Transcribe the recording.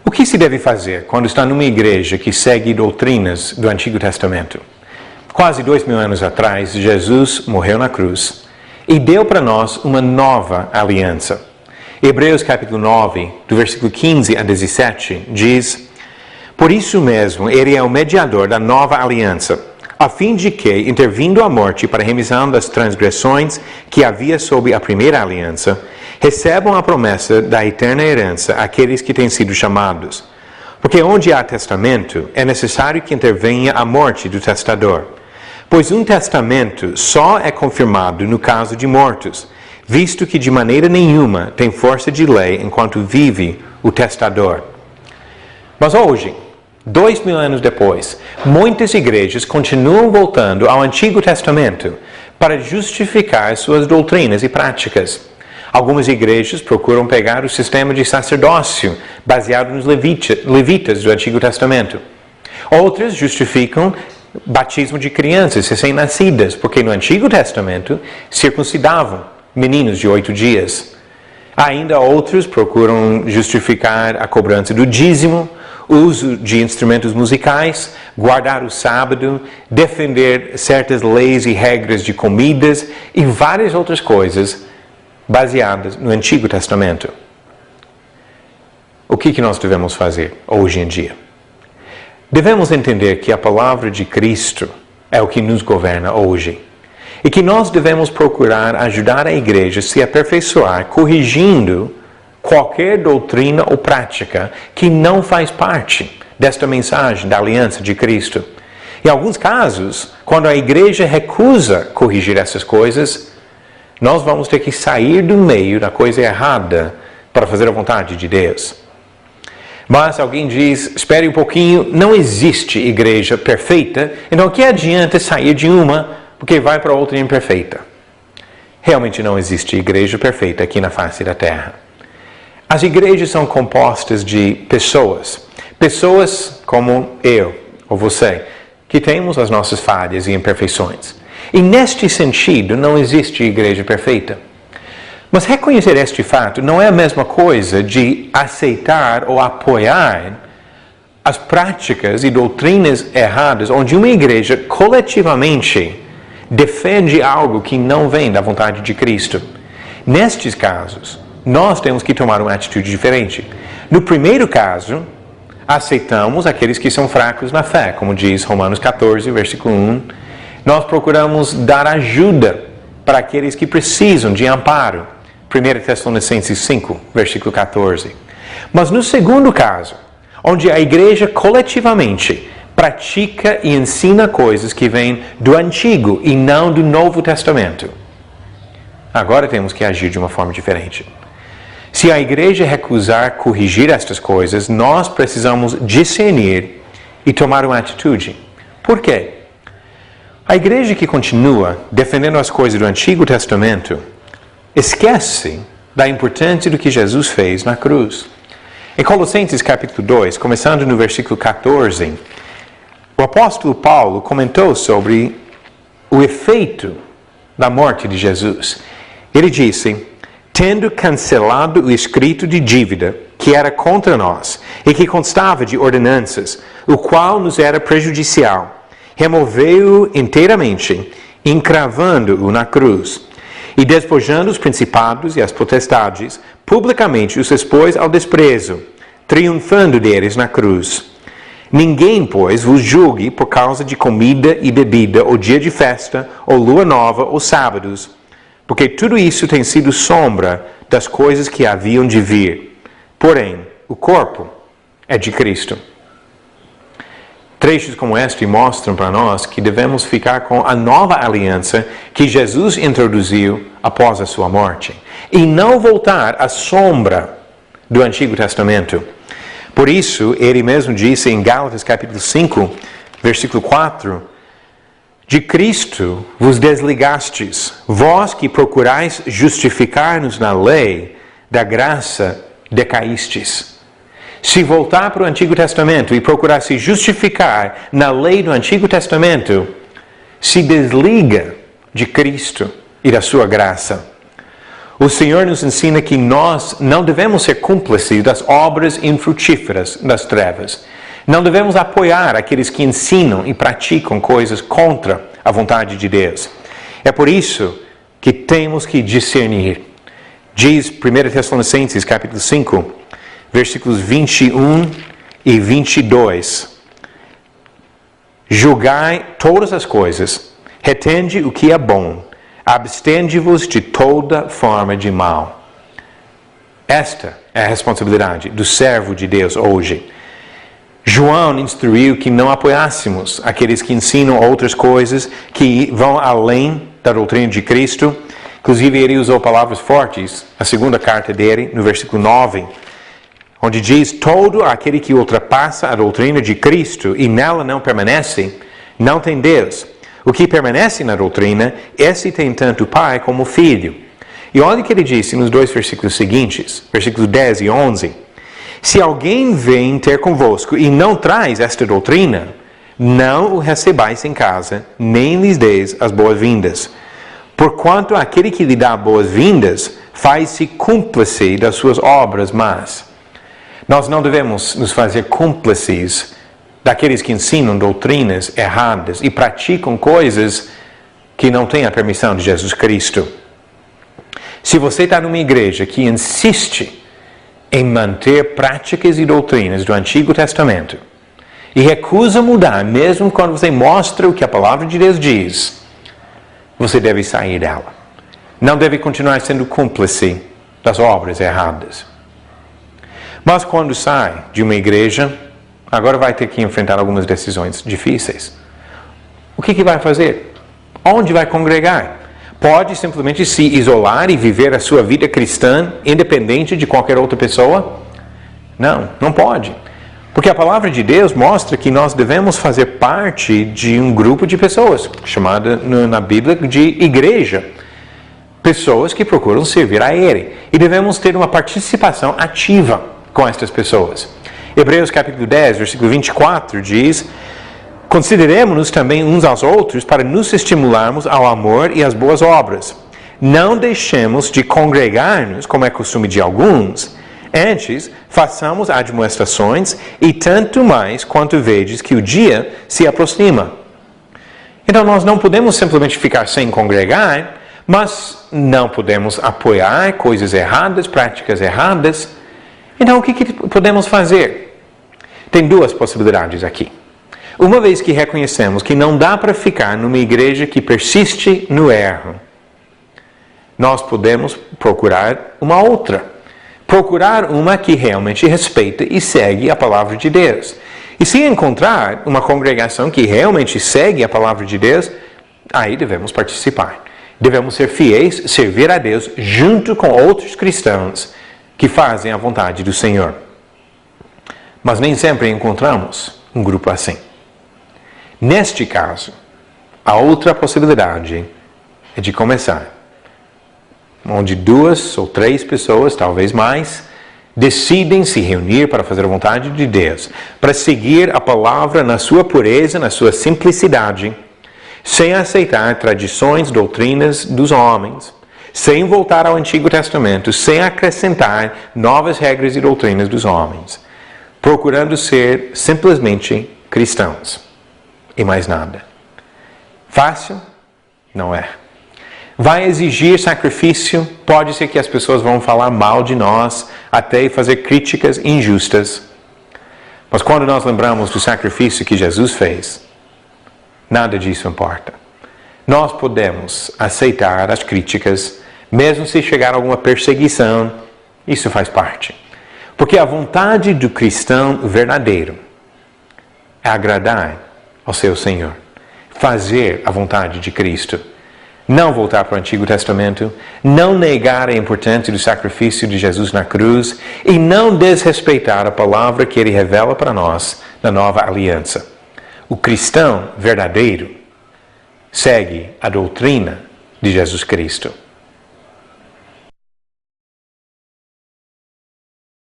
O que se deve fazer quando está numa igreja que segue doutrinas do Antigo Testamento? Quase 2000 anos atrás, Jesus morreu na cruz e deu para nós uma nova aliança. Hebreus capítulo 9, do versículo 15 a 17, diz: Por isso mesmo, ele é o mediador da nova aliança, a fim de que, intervindo a morte para a remissão das transgressões que havia sob a primeira aliança, recebam a promessa da eterna herança aqueles que têm sido chamados. Porque onde há testamento, é necessário que intervenha a morte do testador. Pois um testamento só é confirmado no caso de mortos, visto que de maneira nenhuma tem força de lei enquanto vive o testador. Mas hoje, 2000 anos depois, muitas igrejas continuam voltando ao Antigo Testamento para justificar suas doutrinas e práticas. Algumas igrejas procuram pegar o sistema de sacerdócio baseado nos levitas do Antigo Testamento. Outras justificam batismo de crianças recém-nascidas, porque no Antigo Testamento circuncidavam meninos de 8 dias. Ainda outros procuram justificar a cobrança do dízimo, o uso de instrumentos musicais, guardar o sábado, defender certas leis e regras de comidas e várias outras coisas baseadas no Antigo Testamento. O que nós devemos fazer hoje em dia? Devemos entender que a palavra de Cristo é o que nos governa hoje e que nós devemos procurar ajudar a igreja a se aperfeiçoar, corrigindo qualquer doutrina ou prática que não faz parte desta mensagem da aliança de Cristo. Em alguns casos, quando a igreja recusa corrigir essas coisas, nós vamos ter que sair do meio da coisa errada para fazer a vontade de Deus. Mas alguém diz, espere um pouquinho, não existe igreja perfeita, então o que adianta sair de uma porque vai para outra imperfeita? Realmente não existe igreja perfeita aqui na face da terra. As igrejas são compostas de pessoas como eu ou você, que temos as nossas falhas e imperfeições. E neste sentido, não existe igreja perfeita. Mas reconhecer este fato não é a mesma coisa de aceitar ou apoiar as práticas e doutrinas erradas onde uma igreja coletivamente defende algo que não vem da vontade de Cristo. Nestes casos, nós temos que tomar uma atitude diferente. No primeiro caso, aceitamos aqueles que são fracos na fé, como diz Romanos 14, versículo 1. Nós procuramos dar ajuda para aqueles que precisam de amparo. 1 Tessalonicenses 5, versículo 14. Mas no segundo caso, onde a igreja coletivamente pratica e ensina coisas que vêm do Antigo e não do Novo Testamento, agora temos que agir de uma forma diferente. Se a igreja recusar corrigir estas coisas, nós precisamos discernir e tomar uma atitude. Por quê? A igreja que continua defendendo as coisas do Antigo Testamento esquece da importância do que Jesus fez na cruz. Em Colossenses capítulo 2, começando no versículo 14, o apóstolo Paulo comentou sobre o efeito da morte de Jesus. Ele disse: tendo cancelado o escrito de dívida que era contra nós e que constava de ordenanças, o qual nos era prejudicial, removeu-o inteiramente, encravando-o na cruz, e despojando os principados e as potestades, publicamente os expôs ao desprezo, triunfando deles na cruz. Ninguém, pois, vos julgue por causa de comida e bebida, ou dia de festa, ou lua nova, ou sábados, porque tudo isso tem sido sombra das coisas que haviam de vir. Porém, o corpo é de Cristo. Trechos como este mostram para nós que devemos ficar com a nova aliança que Jesus introduziu após a sua morte, e não voltar à sombra do Antigo Testamento. Por isso, ele mesmo disse em Gálatas capítulo 5, versículo 4, de Cristo vos desligastes, vós que procurais justificar-nos na lei, da graça decaístes. Se voltar para o Antigo Testamento e procurar se justificar na lei do Antigo Testamento, se desliga de Cristo e da sua graça. O Senhor nos ensina que nós não devemos ser cúmplices das obras infrutíferas das trevas. Não devemos apoiar aqueles que ensinam e praticam coisas contra a vontade de Deus. É por isso que temos que discernir. Diz 1 Tessalonicenses, capítulo 5, versículos 21 e 22. Julgai todas as coisas, retende o que é bom, abstende-vos de toda forma de mal. Esta é a responsabilidade do servo de Deus hoje. João instruiu que não apoiássemos aqueles que ensinam outras coisas que vão além da doutrina de Cristo. Inclusive, ele usou palavras fortes, a segunda carta dele, no versículo 9, onde diz: todo aquele que ultrapassa a doutrina de Cristo e nela não permanece, não tem Deus. O que permanece na doutrina, esse tem tanto pai como filho. E olha o que ele disse nos dois versículos seguintes, versículos 10 e 11. Se alguém vem ter convosco e não traz esta doutrina, não o recebais em casa, nem lhes deis as boas-vindas. Porquanto aquele que lhe dá boas-vindas faz-se cúmplice das suas obras más. Nós não devemos nos fazer cúmplices daqueles que ensinam doutrinas erradas e praticam coisas que não têm a permissão de Jesus Cristo. Se você está numa igreja que insiste em manter práticas e doutrinas do Antigo Testamento e recusa mudar, mesmo quando você mostra o que a palavra de Deus diz, você deve sair dela. Não deve continuar sendo cúmplice das obras erradas. Mas quando sai de uma igreja, agora vai ter que enfrentar algumas decisões difíceis. O que vai fazer? Onde vai congregar? Pode simplesmente se isolar e viver a sua vida cristã independente de qualquer outra pessoa? Não, não pode. Porque a palavra de Deus mostra que nós devemos fazer parte de um grupo de pessoas, chamada na Bíblia de igreja. Pessoas que procuram servir a Ele. E devemos ter uma participação ativa com estas pessoas. Hebreus capítulo 10, versículo 24 diz: consideremos-nos também uns aos outros para nos estimularmos ao amor e às boas obras. Não deixemos de congregar-nos, como é costume de alguns. Antes, façamos admoestações, e tanto mais quanto vedes que o dia se aproxima. Então, nós não podemos simplesmente ficar sem congregar, mas não podemos apoiar coisas erradas, práticas erradas. Então, o que podemos fazer? Tem duas possibilidades aqui. Uma vez que reconhecemos que não dá para ficar numa igreja que persiste no erro, nós podemos procurar uma outra. Procurar uma que realmente respeita e segue a palavra de Deus. E se encontrar uma congregação que realmente segue a palavra de Deus, aí devemos participar. Devemos ser fiéis, servir a Deus junto com outros cristãos que fazem a vontade do Senhor. Mas nem sempre encontramos um grupo assim. Neste caso, a outra possibilidade é de começar, onde 2 ou 3 pessoas, talvez mais, decidem se reunir para fazer a vontade de Deus, para seguir a palavra na sua pureza, na sua simplicidade, sem aceitar tradições, doutrinas dos homens, sem voltar ao Antigo Testamento, sem acrescentar novas regras e doutrinas dos homens, procurando ser simplesmente cristãos e mais nada. Fácil? Não é. Vai exigir sacrifício, pode ser que as pessoas vão falar mal de nós, até fazer críticas injustas. Mas quando nós lembramos do sacrifício que Jesus fez, nada disso importa. Nós podemos aceitar as críticas, mesmo se chegar alguma perseguição, isso faz parte. Porque a vontade do cristão verdadeiro é agradar ao seu Senhor, fazer a vontade de Cristo. Não voltar para o Antigo Testamento, não negar a importância do sacrifício de Jesus na cruz e não desrespeitar a palavra que Ele revela para nós na nova aliança. O cristão verdadeiro segue a doutrina de Jesus Cristo.